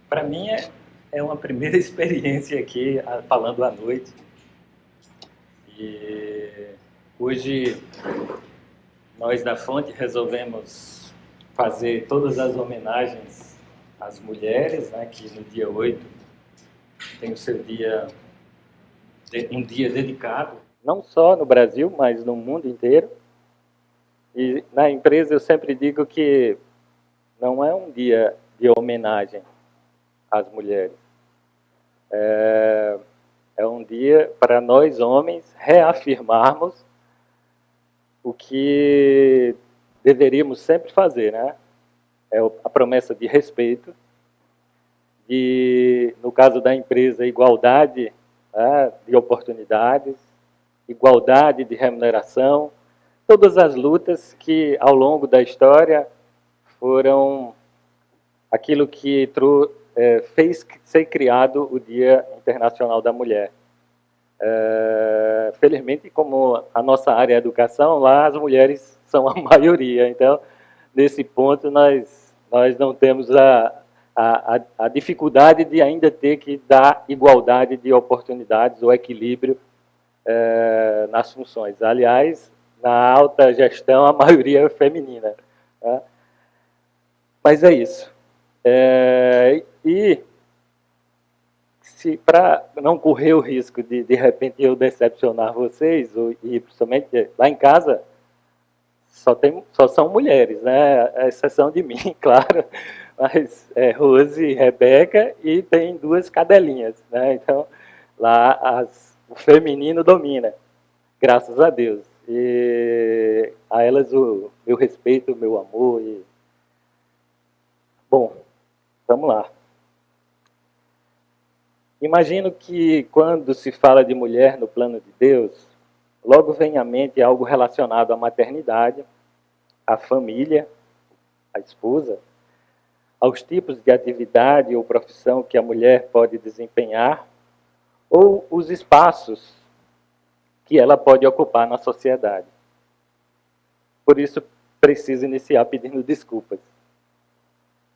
Para mim é uma primeira experiência aqui falando à noite. E hoje nós da Fonte resolvemos fazer todas as homenagens às mulheres, né, que no dia 8 tem o seu dia, um dia dedicado, não só no Brasil, mas no mundo inteiro. E na empresa eu sempre digo que não é um dia de homenagem às mulheres. É um dia para nós homens reafirmarmos o que deveríamos sempre fazer, né? É a promessa de respeito, de, no caso da empresa, igualdade, né, de oportunidades, igualdade de remuneração, todas as lutas que ao longo da história foram aquilo que fez ser criado o Dia Internacional da Mulher. Felizmente, como a nossa área é educação, lá as mulheres são a maioria, então nesse ponto nós não temos a dificuldade de ainda ter que dar igualdade de oportunidades ou equilíbrio nas funções. Aliás, na alta gestão a maioria é feminina. Tá? Mas é isso. E para não correr o risco de repente eu decepcionar vocês, e principalmente lá em casa, só são mulheres, né? A exceção de mim, claro, mas Rose, Rebeca e tem duas cadelinhas, né? Então lá o feminino domina, graças a Deus. E a elas o meu respeito, o meu amor. Bom, vamos lá. Imagino que quando se fala de mulher no plano de Deus, logo vem à mente algo relacionado à maternidade, à família, à esposa, aos tipos de atividade ou profissão que a mulher pode desempenhar, ou os espaços que ela pode ocupar na sociedade. Por isso, preciso iniciar pedindo desculpas.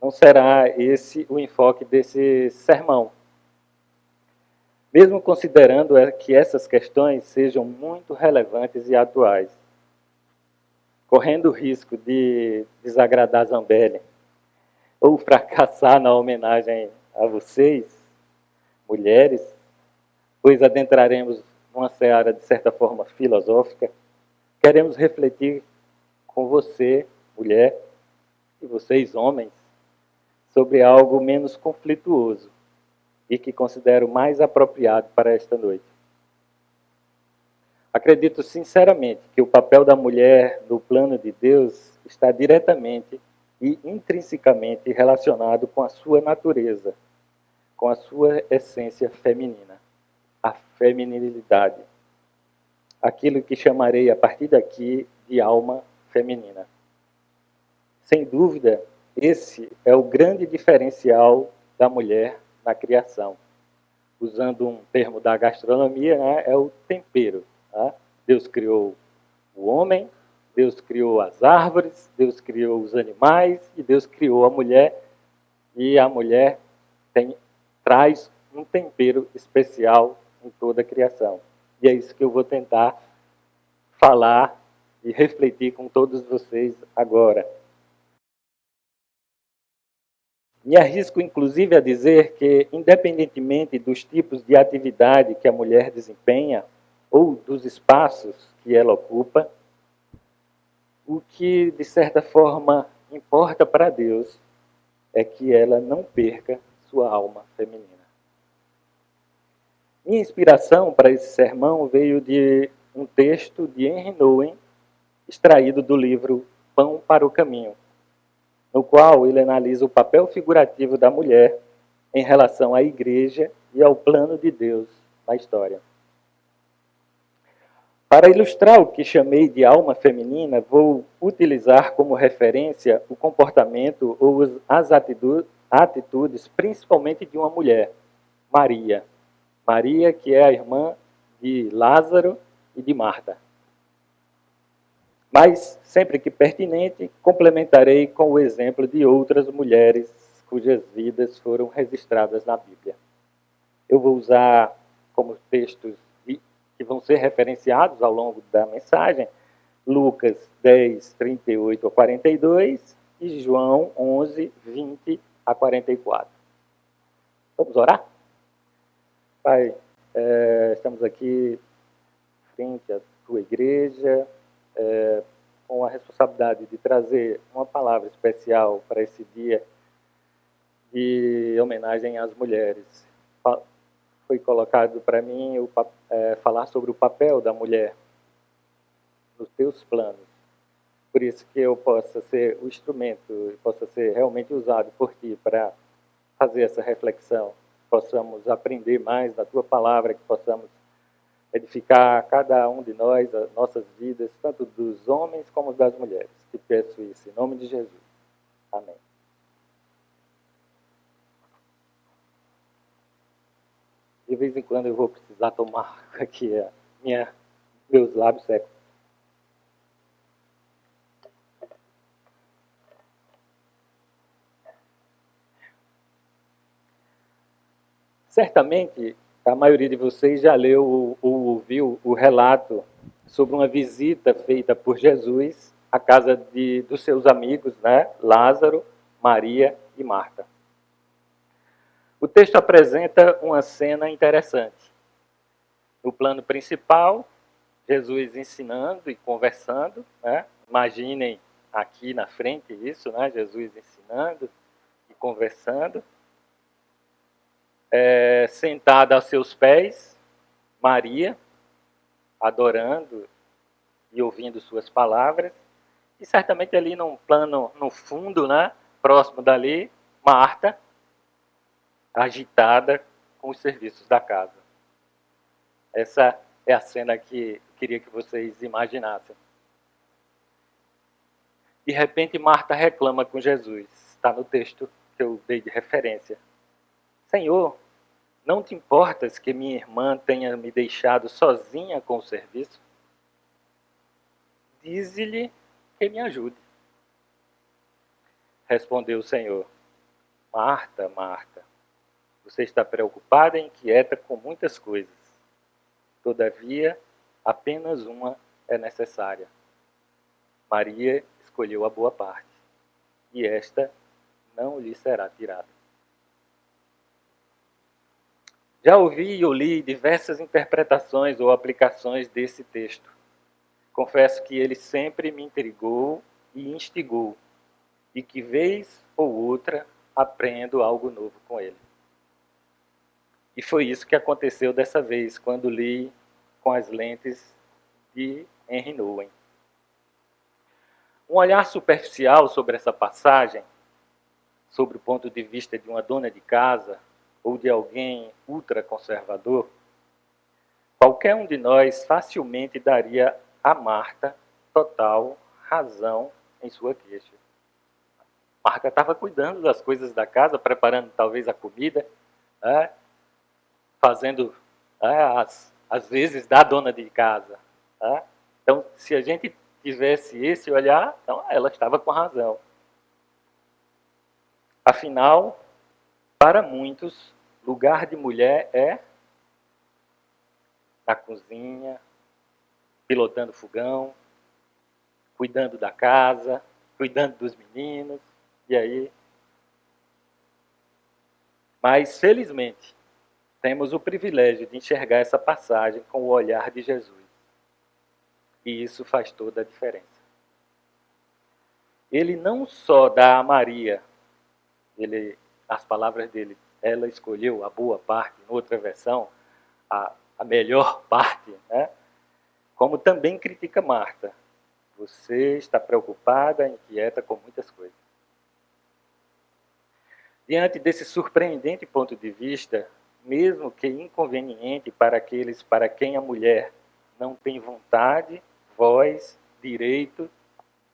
Não será esse o enfoque desse sermão. Mesmo considerando que essas questões sejam muito relevantes e atuais, correndo o risco de desagradar Zambelli ou fracassar na homenagem a vocês, mulheres, pois adentraremos numa seara de certa forma filosófica, queremos refletir com você, mulher, e vocês, homens, sobre algo menos conflituoso e que considero mais apropriado para esta noite. Acredito sinceramente que o papel da mulher no plano de Deus está diretamente e intrinsecamente relacionado com a sua natureza, com a sua essência feminina, a feminilidade. Aquilo que chamarei a partir daqui de alma feminina. Sem dúvida, esse é o grande diferencial da mulher na criação. Usando um termo da gastronomia, né, é o tempero. Tá? Deus criou o homem, Deus criou as árvores, Deus criou os animais e Deus criou a mulher. E a mulher traz um tempero especial em toda a criação. E é isso que eu vou tentar falar e refletir com todos vocês agora. Me arrisco, inclusive, a dizer que, independentemente dos tipos de atividade que a mulher desempenha ou dos espaços que ela ocupa, o que, de certa forma, importa para Deus é que ela não perca sua alma feminina. Minha inspiração para esse sermão veio de um texto de Henry Nouwen, extraído do livro Pão para o Caminho, no qual ele analisa o papel figurativo da mulher em relação à igreja e ao plano de Deus na história. Para ilustrar o que chamei de alma feminina, vou utilizar como referência o comportamento ou as atitudes, principalmente de uma mulher, Maria. Maria, que é a irmã de Lázaro e de Marta. Mas, sempre que pertinente, complementarei com o exemplo de outras mulheres cujas vidas foram registradas na Bíblia. Eu vou usar como textos que vão ser referenciados ao longo da mensagem Lucas 10, 38 a 42 e João 11, 20 a 44. Vamos orar? Pai, estamos aqui frente à tua igreja, com a responsabilidade de trazer uma palavra especial para esse dia de homenagem às mulheres. Foi colocado para mim falar sobre o papel da mulher nos teus planos. Por isso que eu possa ser o instrumento, possa ser realmente usado por ti para fazer essa reflexão, possamos aprender mais da tua palavra, que possamos edificar cada um de nós, as nossas vidas, tanto dos homens como das mulheres. Te peço isso em nome de Jesus. Amém. De vez em quando eu vou precisar tomar aqui meus lábios secos. Certamente, a maioria de vocês já leu ou ouviu o relato sobre uma visita feita por Jesus à casa dos seus amigos, né? Lázaro, Maria e Marta. O texto apresenta uma cena interessante. No plano principal, Jesus ensinando e conversando, né? Imaginem aqui na frente isso, né? Jesus ensinando e conversando. Sentada aos seus pés, Maria, adorando e ouvindo suas palavras. E certamente ali num plano, no fundo, né? Próximo dali, Marta, agitada com os serviços da casa. Essa é a cena que eu queria que vocês imaginassem. De repente, Marta reclama com Jesus. Está no texto que eu dei de referência. Senhor, não te importas que minha irmã tenha me deixado sozinha com o serviço? Dize-lhe que me ajude. Respondeu o Senhor. Marta, Marta, você está preocupada e inquieta com muitas coisas. Todavia, apenas uma é necessária. Maria escolheu a boa parte, e esta não lhe será tirada. Já ouvi e li diversas interpretações ou aplicações desse texto. Confesso que ele sempre me intrigou e instigou, e que vez ou outra aprendo algo novo com ele. E foi isso que aconteceu dessa vez, quando li com as lentes de Henry Nouwen. Um olhar superficial sobre essa passagem, sobre o ponto de vista de uma dona de casa ou de alguém ultraconservador, qualquer um de nós facilmente daria a Marta total razão em sua queixa. Marta estava cuidando das coisas da casa, preparando talvez a comida, fazendo as vezes da dona de casa. Então, se a gente tivesse esse olhar, então ela estava com razão. Afinal, para muitos, lugar de mulher é na cozinha, pilotando fogão, cuidando da casa, cuidando dos meninos, e aí. Mas, felizmente, temos o privilégio de enxergar essa passagem com o olhar de Jesus. E isso faz toda a diferença. Ele não só dá a Maria, as palavras dele, ela escolheu a boa parte, em outra versão, a melhor parte, né? Como também critica Marta. Você está preocupada, inquieta com muitas coisas. Diante desse surpreendente ponto de vista, mesmo que inconveniente para aqueles para quem a mulher não tem vontade, voz, direito,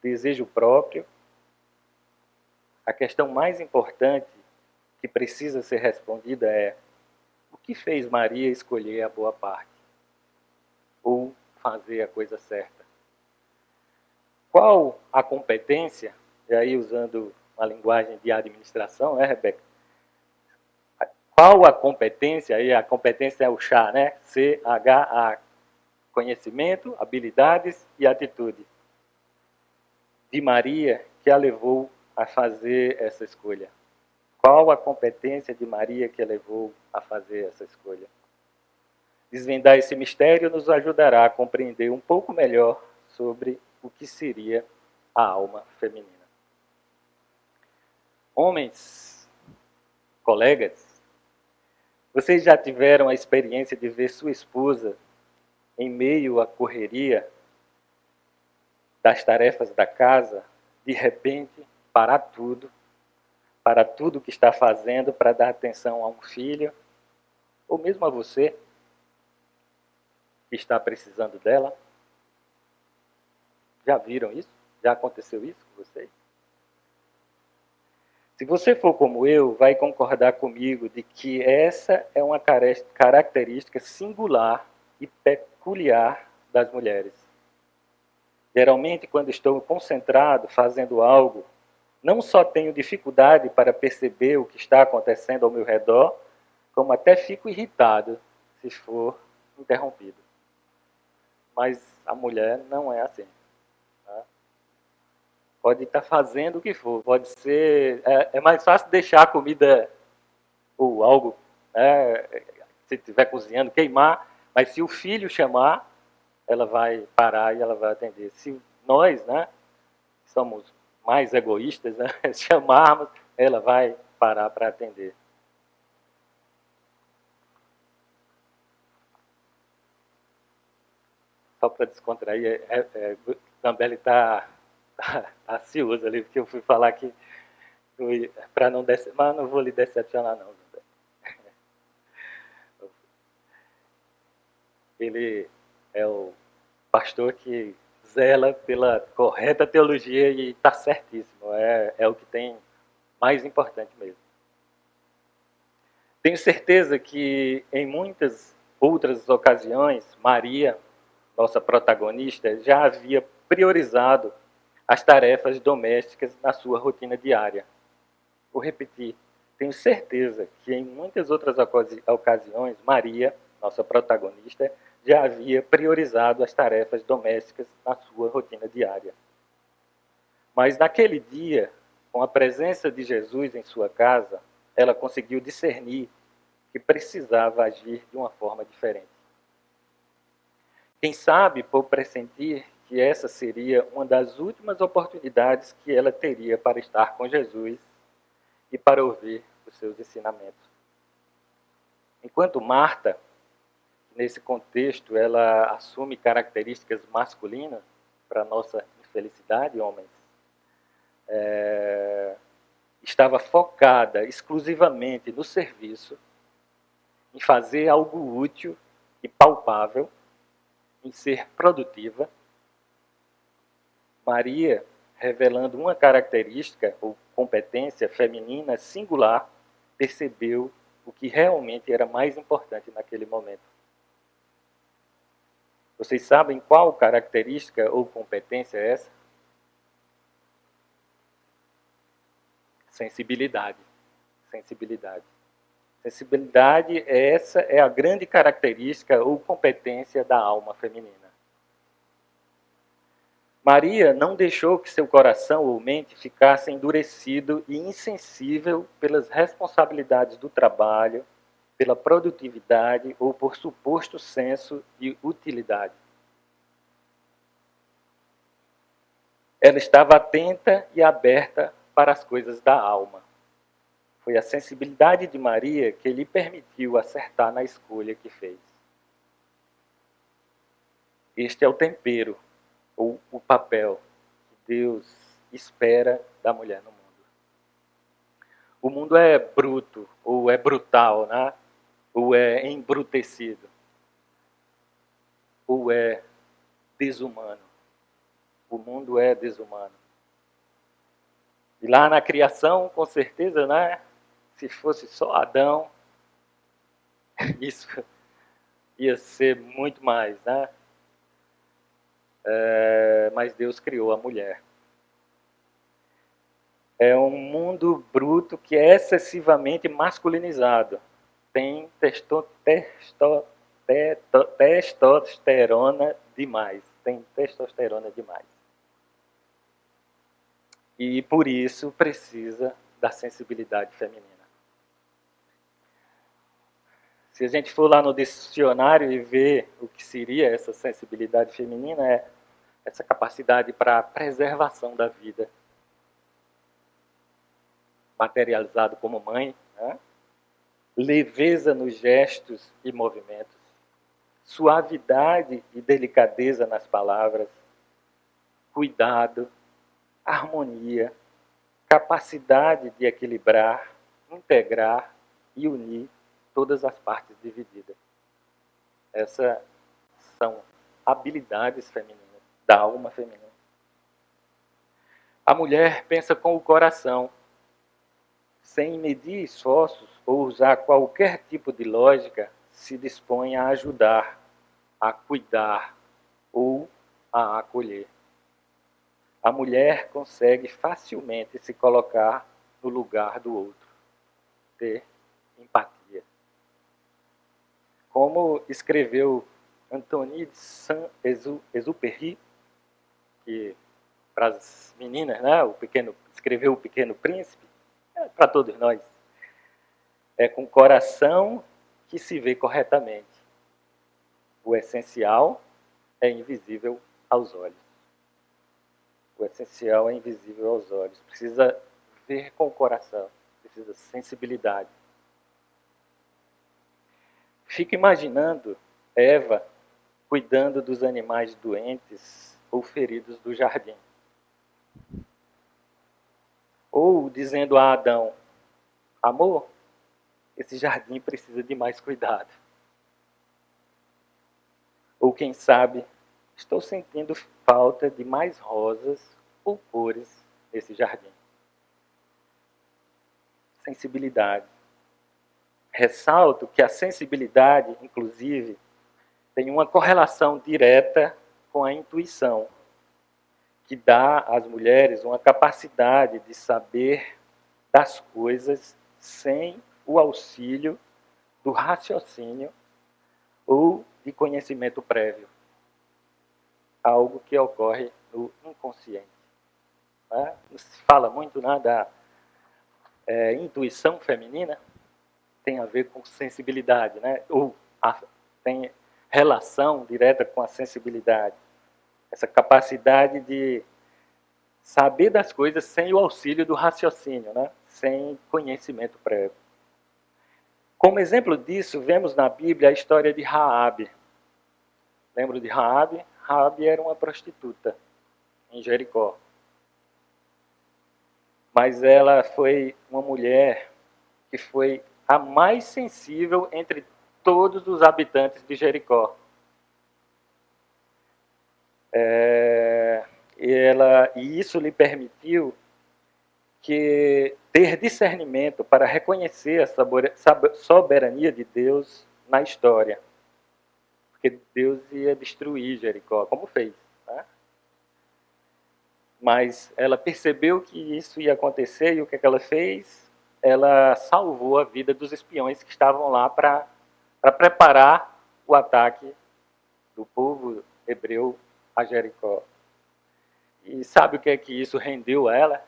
desejo próprio, a questão mais importante que precisa ser respondida é: o que fez Maria escolher a boa parte? Ou fazer a coisa certa? Qual a competência, e aí usando uma linguagem de administração, né, Rebeca? Qual a competência? Aí a competência é o chá, né? C-H-A. Conhecimento, habilidades e atitude. De Maria que a levou a fazer essa escolha. Qual a competência de Maria que a levou a fazer essa escolha? Desvendar esse mistério nos ajudará a compreender um pouco melhor sobre o que seria a alma feminina. Homens, colegas, vocês já tiveram a experiência de ver sua esposa em meio à correria das tarefas da casa, de repente, parar tudo que está fazendo para dar atenção a um filho, ou mesmo a você, que está precisando dela? Já viram isso? Já aconteceu isso com vocês? Se você for como eu, vai concordar comigo de que essa é uma característica singular e peculiar das mulheres. Geralmente, quando estou concentrado fazendo algo, não só tenho dificuldade para perceber o que está acontecendo ao meu redor, como até fico irritado se for interrompido. Mas a mulher não é assim. Tá? Pode estar fazendo o que for, pode ser... É mais fácil deixar a comida ou algo, né, se estiver cozinhando, queimar, mas se o filho chamar, ela vai parar e ela vai atender. Se nós, né, somos mais egoístas, né, chamarmos, ela vai parar para atender. Só para descontrair, Zambelli está ansioso ali, porque eu fui falar que para não mas não vou lhe decepcionar não, Zambelli. Ele é o pastor que zela pela correta teologia e está certíssimo, é o que tem mais importante mesmo. Tenho certeza que em muitas outras ocasiões, Maria, nossa protagonista, já havia priorizado as tarefas domésticas na sua rotina diária. Vou repetir, tenho certeza que em muitas outras ocasiões, Maria, nossa protagonista, já havia priorizado as tarefas domésticas na sua rotina diária. Mas naquele dia, com a presença de Jesus em sua casa, ela conseguiu discernir que precisava agir de uma forma diferente. Quem sabe por pressentir que essa seria uma das últimas oportunidades que ela teria para estar com Jesus e para ouvir os seus ensinamentos. Enquanto Marta, nesse contexto, ela assume características masculinas, para nossa infelicidade, homens, estava focada exclusivamente no serviço, em fazer algo útil e palpável, em ser produtiva. Maria, revelando uma característica ou competência feminina singular, percebeu o que realmente era mais importante naquele momento. Vocês sabem qual característica ou competência é essa? Sensibilidade. Sensibilidade. Sensibilidade, essa é a grande característica ou competência da alma feminina. Maria não deixou que seu coração ou mente ficasse endurecido e insensível pelas responsabilidades do trabalho, pela produtividade ou por suposto senso de utilidade. Ela estava atenta e aberta para as coisas da alma. Foi a sensibilidade de Maria que lhe permitiu acertar na escolha que fez. Este é o tempero, ou o papel que Deus espera da mulher no mundo. O mundo é bruto, ou é brutal, né? Ou é embrutecido, ou é desumano. O mundo é desumano. E lá na criação, com certeza, né? Se fosse só Adão, isso ia ser muito mais, né? Mas Deus criou a mulher. É um mundo bruto que é excessivamente masculinizado. Tem testosterona demais. Tem testosterona demais. E por isso precisa da sensibilidade feminina. Se a gente for lá no dicionário e ver o que seria essa sensibilidade feminina, é essa capacidade para a preservação da vida, materializado como mãe, né? Leveza nos gestos e movimentos, suavidade e delicadeza nas palavras, cuidado, harmonia, capacidade de equilibrar, integrar e unir todas as partes divididas. Essas são habilidades femininas, da alma feminina. A mulher pensa com o coração, sem medir esforços ou usar qualquer tipo de lógica, se dispõe a ajudar, a cuidar ou a acolher. A mulher consegue facilmente se colocar no lugar do outro, ter empatia. Como escreveu Antoine de Saint-Exupéry, que para as meninas, né, escreveu O Pequeno Príncipe, para todos nós. É com o coração que se vê corretamente. O essencial é invisível aos olhos. O essencial é invisível aos olhos. Precisa ver com o coração. Precisa de sensibilidade. Fica imaginando Eva cuidando dos animais doentes ou feridos do jardim. Ou dizendo a Adão, amor, esse jardim precisa de mais cuidado. Ou quem sabe, estou sentindo falta de mais rosas ou cores nesse jardim. Sensibilidade. Ressalto que a sensibilidade, inclusive, tem uma correlação direta com a intuição, que dá às mulheres uma capacidade de saber das coisas sem o auxílio do raciocínio ou de conhecimento prévio. Algo que ocorre no inconsciente. Né? Se fala muito, né, da intuição feminina, tem a ver com sensibilidade, né? Ou tem relação direta com a sensibilidade. Essa capacidade de saber das coisas sem o auxílio do raciocínio, né? Sem conhecimento prévio. Como exemplo disso, vemos na Bíblia a história de Raabe. Lembra de Raabe? Raabe era uma prostituta em Jericó. Mas ela foi uma mulher que foi a mais sensível entre todos os habitantes de Jericó. E isso lhe permitiu ter discernimento para reconhecer a soberania de Deus na história. Porque Deus ia destruir Jericó, como fez. Né? Mas ela percebeu que isso ia acontecer e o que ela fez? Ela salvou a vida dos espiões que estavam lá para preparar o ataque do povo hebreu a Jericó. E sabe o que é que isso rendeu a ela?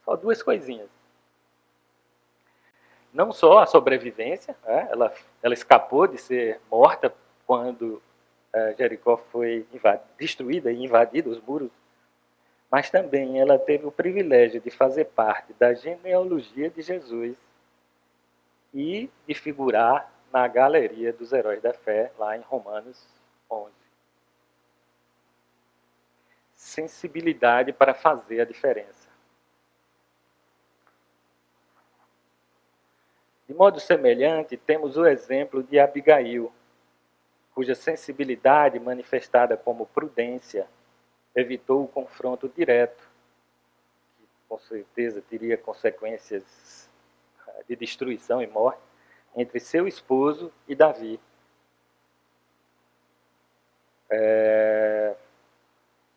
Só duas coisinhas. Não só a sobrevivência, né? ela escapou de ser morta quando Jericó foi destruída e invadida, os muros, mas também ela teve o privilégio de fazer parte da genealogia de Jesus e de figurar na galeria dos heróis da fé, lá em Romanos 11. Sensibilidade para fazer a diferença. De modo semelhante, temos o exemplo de Abigail, cuja sensibilidade, manifestada como prudência, evitou o confronto direto, que com certeza teria consequências de destruição e morte, entre seu esposo e Davi.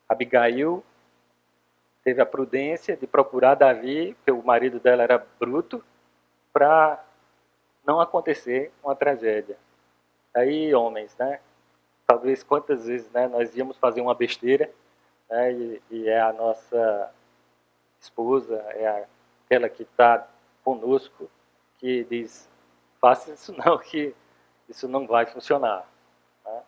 Abigail teve a prudência de procurar Davi, porque o marido dela era bruto, para não acontecer uma tragédia. Aí, homens, né? Talvez quantas vezes, né, nós íamos fazer uma besteira, né, e é a nossa esposa, é aquela que está conosco, que diz, faça isso não, que isso não vai funcionar. Tá?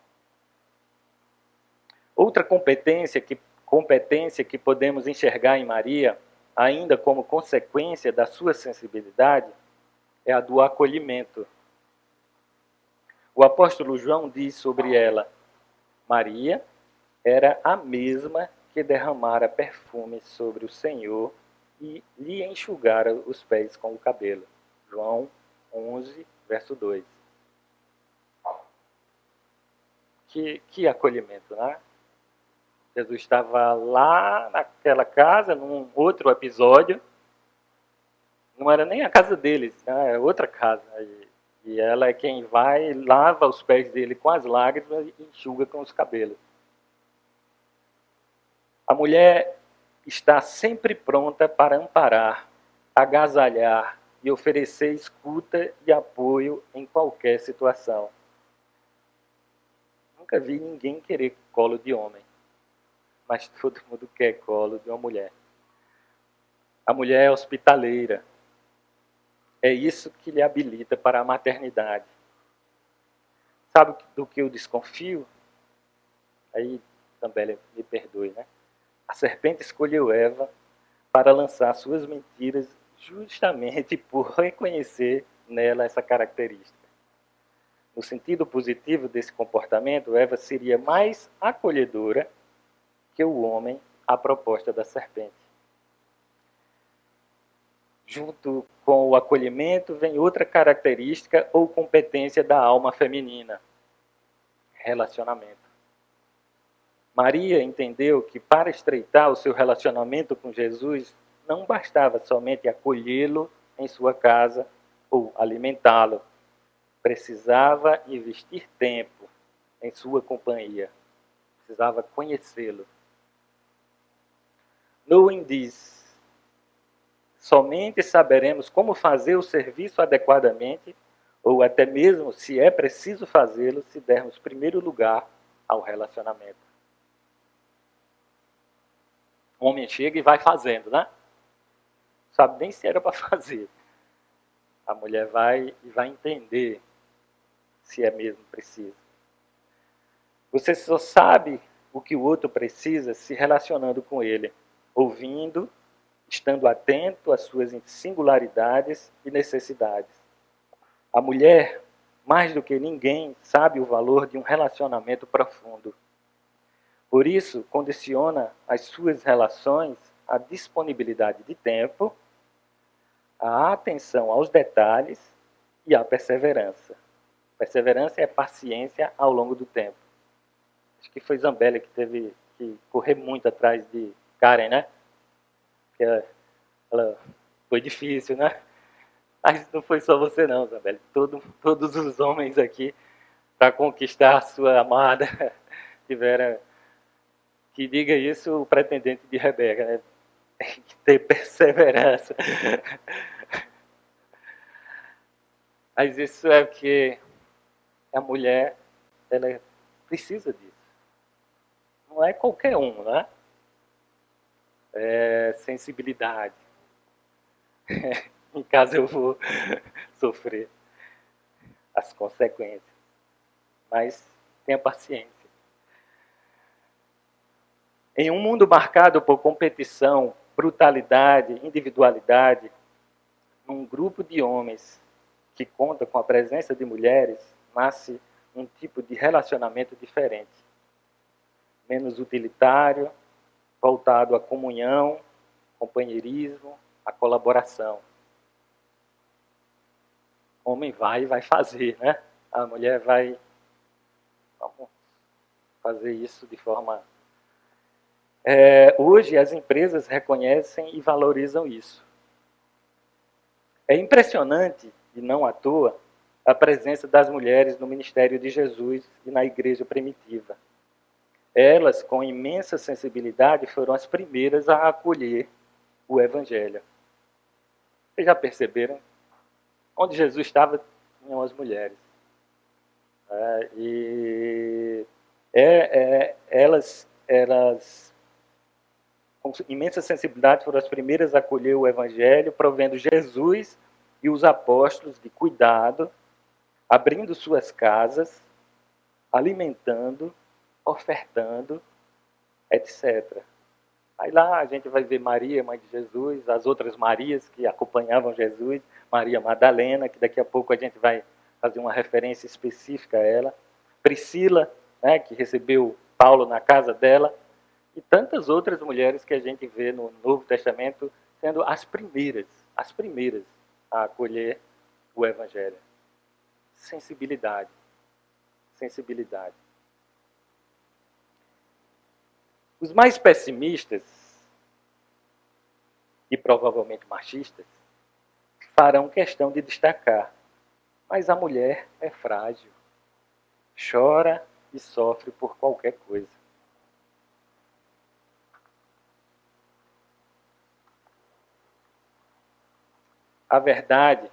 Outra competência que podemos enxergar em Maria, ainda como consequência da sua sensibilidade, é a do acolhimento. O apóstolo João diz sobre ela, Maria era a mesma que derramara perfume sobre o Senhor e lhe enxugara os pés com o cabelo. João 11, verso 2. Que acolhimento, né? Jesus estava lá naquela casa, num outro episódio, não era nem a casa deles, né? É outra casa. E ela é quem vai, lava os pés dele com as lágrimas e enxuga com os cabelos. A mulher está sempre pronta para amparar, agasalhar e oferecer escuta e apoio em qualquer situação. Nunca vi ninguém querer colo de homem, mas todo mundo quer colo de uma mulher. A mulher é hospitaleira. É isso que lhe habilita para a maternidade. Sabe do que eu desconfio? Aí também me perdoe, né? A serpente escolheu Eva para lançar suas mentiras justamente por reconhecer nela essa característica. No sentido positivo desse comportamento, Eva seria mais acolhedora que o homem à proposta da serpente. Junto com o acolhimento vem outra característica ou competência da alma feminina: relacionamento. Maria entendeu que para estreitar o seu relacionamento com Jesus, não bastava somente acolhê-lo em sua casa ou alimentá-lo. Precisava investir tempo em sua companhia. Precisava conhecê-lo. Noem diz, somente saberemos como fazer o serviço adequadamente, ou até mesmo se é preciso fazê-lo, se dermos primeiro lugar ao relacionamento. O homem chega e vai fazendo, né? Não sabe nem se era para fazer. A mulher vai e vai entender se é mesmo preciso. Você só sabe o que o outro precisa se relacionando com ele, ouvindo, estando atento às suas singularidades e necessidades. A mulher, mais do que ninguém, sabe o valor de um relacionamento profundo. Por isso, condiciona as suas relações à disponibilidade de tempo, à atenção aos detalhes e à perseverança. Perseverança é paciência ao longo do tempo. Acho que foi Zambelli que teve que correr muito atrás de Karen, né? Porque ela foi difícil, né? Mas não foi só você não, Zambelli. Todos os homens aqui, para conquistar a sua amada, tiveram que diga isso o pretendente de Rebeca, né? Tem que ter perseverança. Mas isso é porque a mulher, ela precisa disso. Não é qualquer um, né? É sensibilidade. Em casa eu vou sofrer as consequências. Mas tenha paciência. Em um mundo marcado por competição, brutalidade, individualidade, um grupo de homens que conta com a presença de mulheres, nasce um tipo de relacionamento diferente. Menos utilitário, voltado à comunhão, companheirismo, à colaboração. O homem vai e vai fazer, né? A mulher vai fazer isso de forma... hoje as empresas reconhecem e valorizam isso. É impressionante, e não à toa, a presença das mulheres no ministério de Jesus e na igreja primitiva. elas, com imensa sensibilidade, foram as primeiras a acolher o Evangelho. Vocês já perceberam? Onde Jesus estava, tinham as mulheres. Elas, com imensa sensibilidade, foram as primeiras a acolher o Evangelho, provendo Jesus e os apóstolos de cuidado, abrindo suas casas, alimentando, ofertando, etc. Aí lá a gente vai ver Maria, mãe de Jesus, as outras Marias que acompanhavam Jesus, Maria Madalena, que daqui a pouco a gente vai fazer uma referência específica a ela, Priscila, né, que recebeu Paulo na casa dela, e tantas outras mulheres que a gente vê no Novo Testamento sendo as primeiras a acolher o Evangelho. Sensibilidade. Os mais pessimistas, e provavelmente machistas, farão questão de destacar: mas a mulher é frágil, chora e sofre por qualquer coisa. A verdade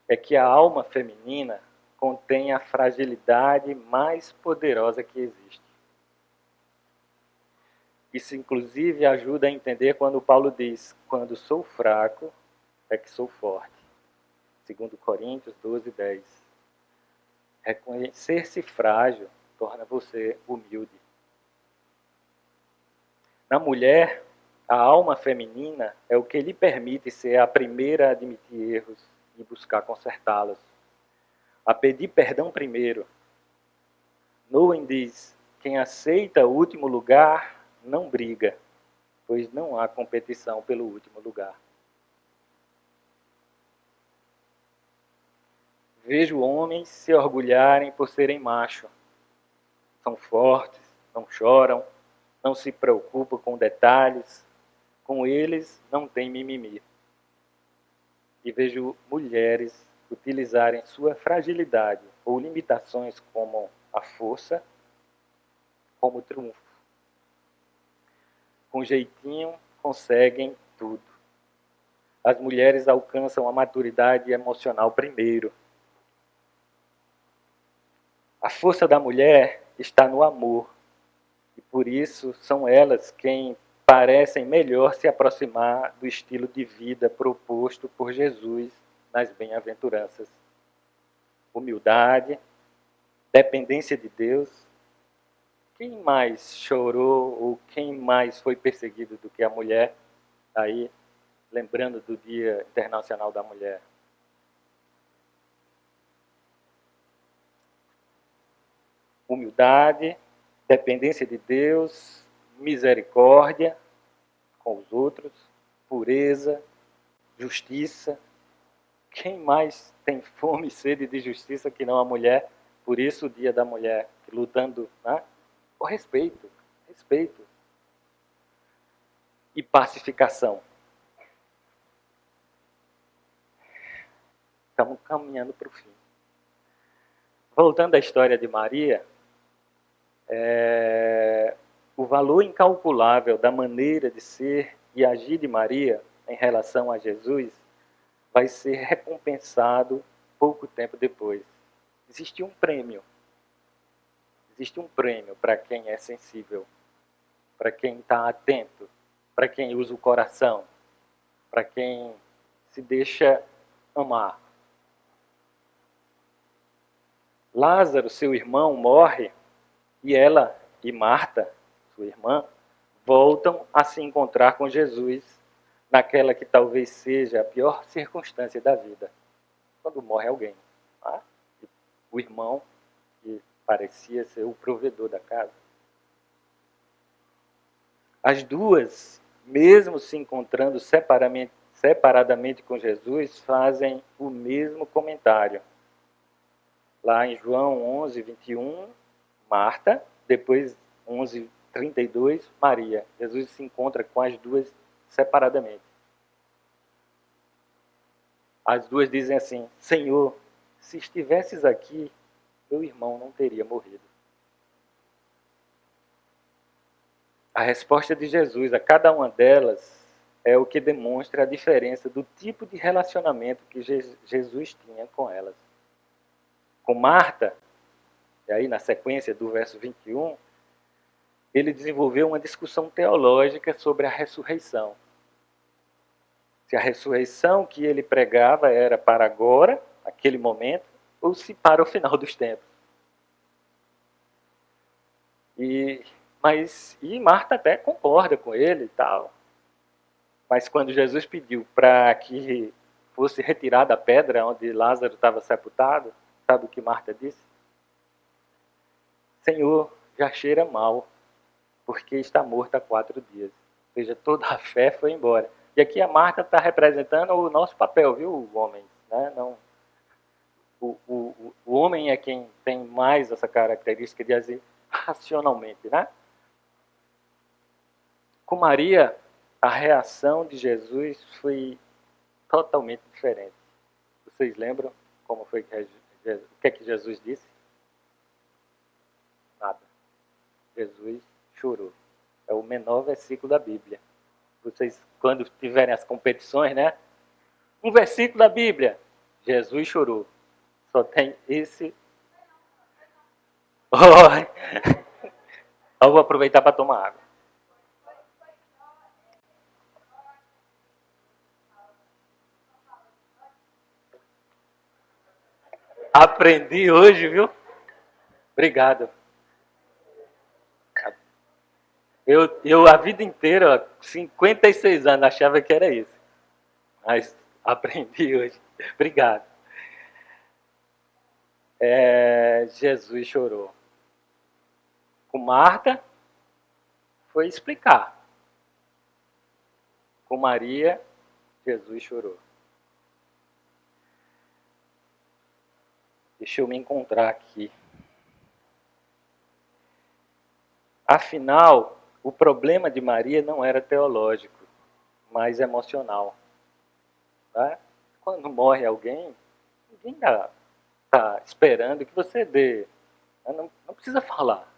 é que a alma feminina contém a fragilidade mais poderosa que existe. Isso, inclusive, ajuda a entender quando Paulo diz: quando sou fraco, é que sou forte. 2 Coríntios 12, 10. Reconhecer-se frágil torna você humilde. Na mulher, a alma feminina é o que lhe permite ser a primeira a admitir erros e buscar consertá-los, a pedir perdão primeiro. Noen diz: quem aceita o último lugar não briga, pois não há competição pelo último lugar. Vejo homens se orgulharem por serem macho. São fortes, não choram, não se preocupam com detalhes, com eles não tem mimimi. E vejo mulheres utilizarem sua fragilidade ou limitações como a força, como triunfo. Com jeitinho, conseguem tudo. As mulheres alcançam a maturidade emocional primeiro. A força da mulher está no amor. E por isso são elas quem parecem melhor se aproximar do estilo de vida proposto por Jesus nas bem-aventuranças. Humildade, dependência de Deus. Quem mais chorou ou quem mais foi perseguido do que a mulher? Aí, lembrando do Dia Internacional da Mulher. Humildade, dependência de Deus, misericórdia com os outros, pureza, justiça. Quem mais tem fome e sede de justiça que não a mulher? Por isso o Dia da Mulher, lutando, né? O respeito. E pacificação. Estamos caminhando para o fim. Voltando à história de Maria, o valor incalculável da maneira de ser e agir de Maria em relação a Jesus vai ser recompensado pouco tempo depois. Existe um prêmio para quem é sensível, para quem está atento, para quem usa o coração, para quem se deixa amar. Lázaro, seu irmão, morre e ela e Marta, sua irmã, voltam a se encontrar com Jesus naquela que talvez seja a pior circunstância da vida, quando morre alguém. Tá? O irmão, que parecia ser o provedor da casa. As duas, mesmo se encontrando separadamente com Jesus, fazem o mesmo comentário. Lá em João 11, 21, Marta, depois 11, 32, Maria. Jesus se encontra com as duas separadamente. As duas dizem assim: Senhor, se estivesses aqui, meu irmão não teria morrido. A resposta de Jesus a cada uma delas é o que demonstra a diferença do tipo de relacionamento que Jesus tinha com elas. Com Marta, e aí na sequência do verso 21, ele desenvolveu uma discussão teológica sobre a ressurreição. Se a ressurreição que ele pregava era para agora, aquele momento, ou se para o final dos tempos. E Marta até concorda com ele e tal. Mas quando Jesus pediu para que fosse retirada a pedra onde Lázaro estava sepultado, sabe o que Marta disse? Senhor, já cheira mal, porque está morto há 4 dias. Ou seja, toda a fé foi embora. E aqui a Marta está representando o nosso papel, viu, homens? Né? Não, o homem é quem tem mais essa característica de agir racionalmente, né? Com Maria, a reação de Jesus foi totalmente diferente. Vocês lembram como foi que o que é que Jesus disse? Nada. Jesus chorou. É o menor versículo da Bíblia. Vocês, quando tiverem as competições, né? Um versículo da Bíblia. Jesus chorou. Só tem esse. Oh. Eu vou aproveitar para tomar água. Aprendi hoje, viu? Obrigado. Eu a vida inteira, 56 anos, achava que era isso. Mas aprendi hoje. Obrigado. Jesus chorou. Com Marta, foi explicar. Com Maria, Jesus chorou. Deixa eu me encontrar aqui. Afinal, o problema de Maria não era teológico, mas emocional. Tá? Quando morre alguém, ninguém está esperando que você dê. Não precisa falar.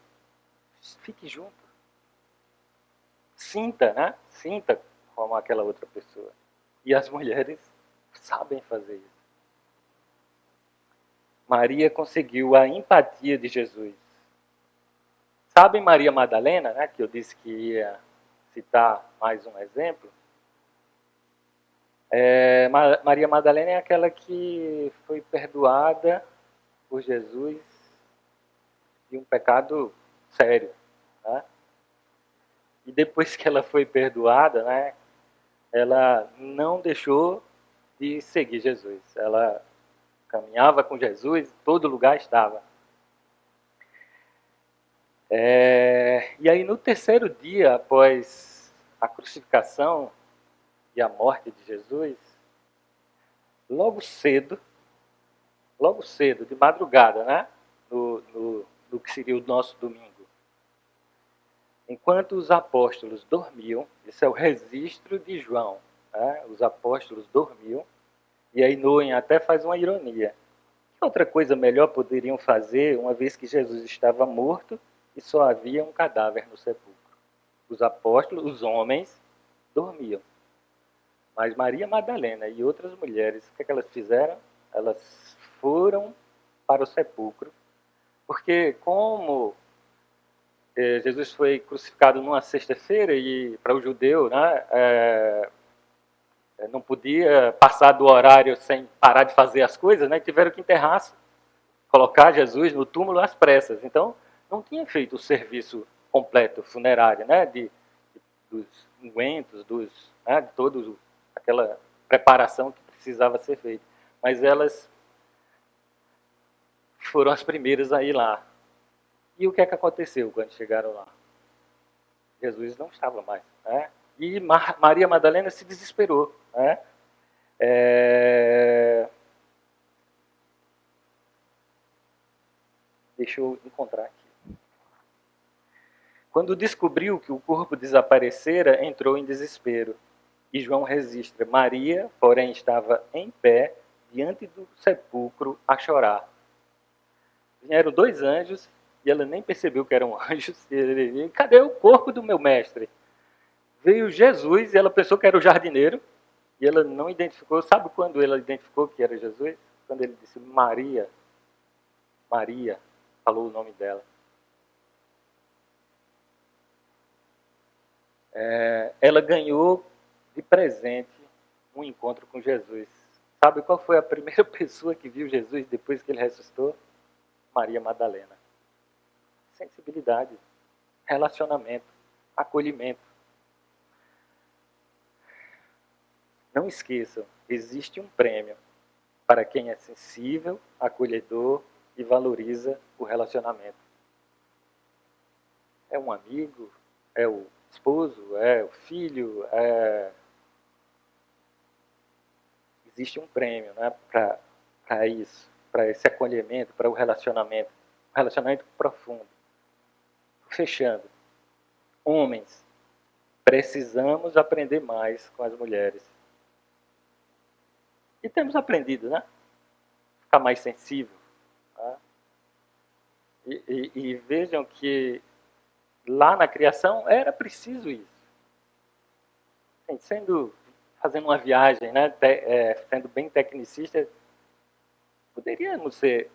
Fique junto. Sinta, né? Sinta como aquela outra pessoa. E as mulheres sabem fazer isso. Maria conseguiu a empatia de Jesus. Sabe Maria Madalena, né, que eu disse que ia citar mais um exemplo? Maria Madalena é aquela que foi perdoada por Jesus de um pecado sério. Né? E depois que ela foi perdoada, né, ela não deixou de seguir Jesus. Ela caminhava com Jesus, em todo lugar estava. E aí no terceiro dia, após a crucificação e a morte de Jesus, logo cedo, de madrugada, né? No que seria o nosso domingo. Enquanto os apóstolos dormiam, esse é o registro de João, né? Os apóstolos dormiam, e aí Noem até faz uma ironia. Que outra coisa melhor poderiam fazer, uma vez que Jesus estava morto e só havia um cadáver no sepulcro? Os apóstolos, os homens, dormiam. Mas Maria Madalena e outras mulheres, o que é que elas fizeram? Elas foram para o sepulcro, porque como Jesus foi crucificado numa sexta-feira e para o judeu, né, não podia passar do horário sem parar de fazer as coisas, né, tiveram que enterrar, colocar Jesus no túmulo às pressas. Então, não tinha feito o serviço completo funerário, né, dos ungüentos, de toda aquela preparação que precisava ser feita. Mas elas foram as primeiras a ir lá. E o que é que aconteceu quando chegaram lá? Jesus não estava mais. Né? E Maria Madalena se desesperou. Né? Deixa eu encontrar aqui. Quando descobriu que o corpo desaparecera, entrou em desespero. E João registra: Maria, porém, estava em pé diante do sepulcro a chorar. Vieram 2 anjos e ela nem percebeu que era um anjo. Cadê o corpo do meu mestre? Veio Jesus e ela pensou que era o jardineiro, e ela não identificou. Sabe quando ela identificou que era Jesus? Quando ele disse Maria. Maria, falou o nome dela. Ela ganhou de presente um encontro com Jesus. Sabe qual foi a primeira pessoa que viu Jesus depois que ele ressuscitou? Maria Madalena. Sensibilidade, relacionamento, acolhimento. Não esqueçam, existe um prêmio para quem é sensível, acolhedor e valoriza o relacionamento. É um amigo, é o esposo, é o filho, existe um prêmio, né, para isso, para esse acolhimento, para o relacionamento. Um relacionamento profundo. Fechando. Homens, precisamos aprender mais com as mulheres. E temos aprendido, né? Ficar mais sensível. Tá? E vejam que lá na criação era preciso isso. Fazendo uma viagem, né? Sendo bem tecnicista, poderíamos ser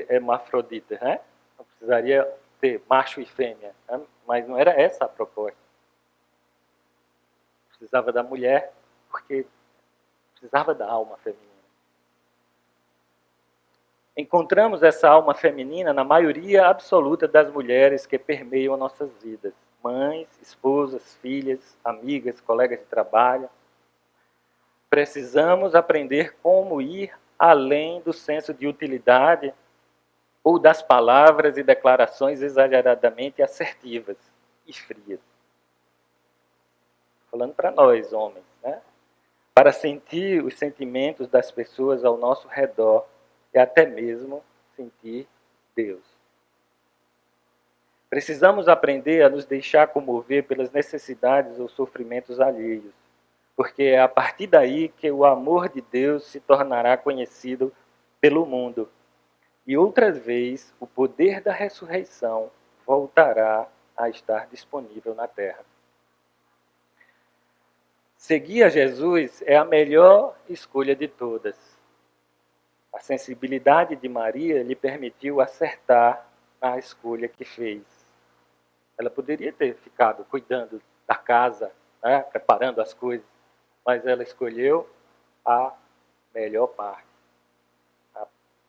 hermafroditas, né? Não precisaria ter macho e fêmea, né? Mas não era essa a proposta. Precisava da mulher porque precisava da alma feminina. Encontramos essa alma feminina na maioria absoluta das mulheres que permeiam nossas vidas. Mães, esposas, filhas, amigas, colegas de trabalho. Precisamos aprender como ir além do senso de utilidade ou das palavras e declarações exageradamente assertivas e frias. Falando para nós, homens, né? Para sentir os sentimentos das pessoas ao nosso redor e até mesmo sentir Deus. Precisamos aprender a nos deixar comover pelas necessidades ou sofrimentos alheios, porque é a partir daí que o amor de Deus se tornará conhecido pelo mundo. E outra vez, o poder da ressurreição voltará a estar disponível na terra. Seguir a Jesus é a melhor escolha de todas. A sensibilidade de Maria lhe permitiu acertar na escolha que fez. Ela poderia ter ficado cuidando da casa, né, preparando as coisas, mas ela escolheu a melhor parte,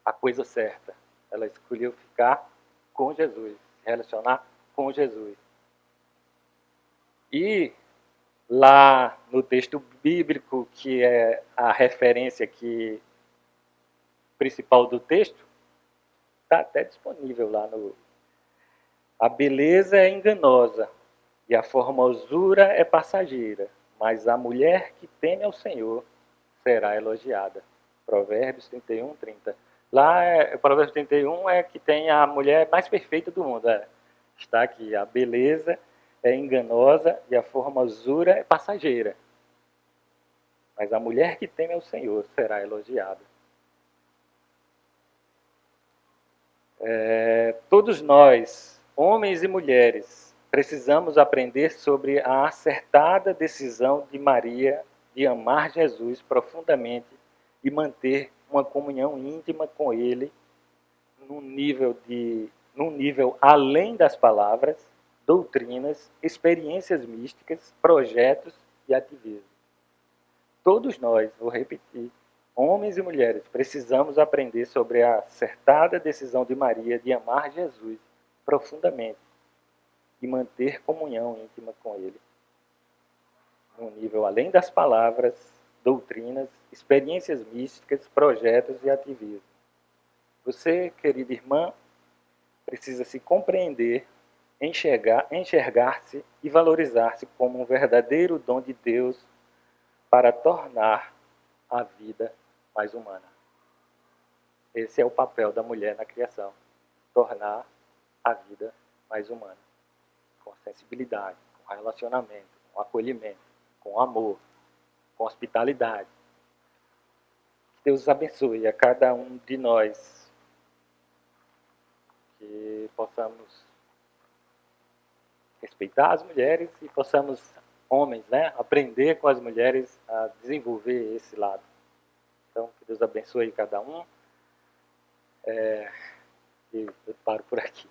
a coisa certa. Ela escolheu ficar com Jesus, se relacionar com Jesus. E lá no texto bíblico, que é a referência principal do texto, está até disponível lá no... A beleza é enganosa e a formosura é passageira, mas a mulher que teme ao Senhor será elogiada. Provérbios 31, 30. Lá, Provérbios 31 é que tem a mulher mais perfeita do mundo. Está aqui, a beleza é enganosa e a formosura é passageira. Mas a mulher que teme ao Senhor será elogiada. Todos nós, homens e mulheres, precisamos aprender sobre a acertada decisão de Maria de amar Jesus profundamente e manter uma comunhão íntima com Ele num nível além das palavras, doutrinas, experiências místicas, projetos e ativismo. Todos nós, vou repetir, homens e mulheres, precisamos aprender sobre a acertada decisão de Maria de amar Jesus profundamente e manter comunhão íntima com Ele. Num nível além das palavras, doutrinas, experiências místicas, projetos e ativismo. Você, querida irmã, precisa se compreender, enxergar-se e valorizar-se como um verdadeiro dom de Deus para tornar a vida mais humana. Esse é o papel da mulher na criação. Tornar a vida mais humana. Com sensibilidade, com relacionamento, com acolhimento, com amor, com hospitalidade. Que Deus abençoe a cada um de nós. que possamos respeitar as mulheres e possamos, homens, né, aprender com as mulheres a desenvolver esse lado. Então, que Deus abençoe cada um. E eu paro por aqui.